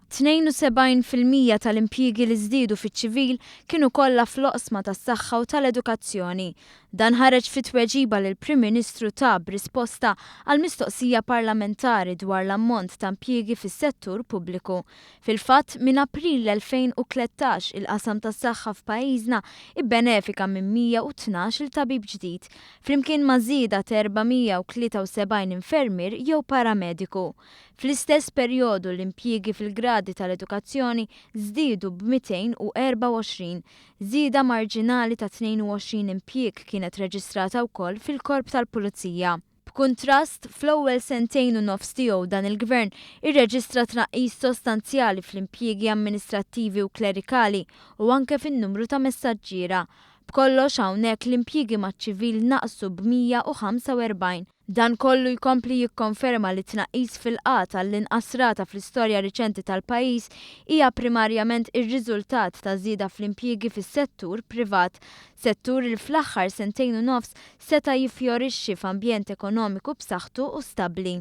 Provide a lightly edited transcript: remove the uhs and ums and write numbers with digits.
72% tal-impjiegi li żdiedu fiċ-ċivil kienu kollha fl-oqsma tas-saħħa u tal-edukazzjoni. Dan ħareġ fi tweġiba li l-Prim Ministru ta' b'risposta għal mistoqsija parlamentari dwar l-ammont ta' impjiegi fis-settur pubbliku. Fil-fatt, minn April 2013 il-qasam tas-saħħa f'pajjiżna ibbenefika minn 112 tabib ġdid, flimkien ma' żieda ta' 473 infermier jew paramediku. Fl-istess perjodu l-impjiegi fil-gradi tal-edukazzjoni żdiedu b'224, żieda marġinali ta' 22 impjieg kienet reġistrata wkoll fil-Korp tal-Pulizija. B'kuntrast, fl-ewwel sentejn u nofs tiegħu dan il-Gvern irreġistra tnaqqis sostanzjali fl-impjiegi amministrattivi u klerikali u anke fin-numru ta' messaġġiera. B'kollox hawnhekk l-impjiegi maċ-ċivil naqsu b'145. Dan kollu jkompli jikkonferma li tnaqqis fil-qata l-inqas rata fl-istorja riċenti tal-pajjiż hija primarjament ir-riżultat ta' żieda fl-impjiegi fis-settur privat, settur li fl-aħħar sentejn u nofs seta' jiffjorixxi f'ambjent ekonomiku b'saħħtu u stabbli.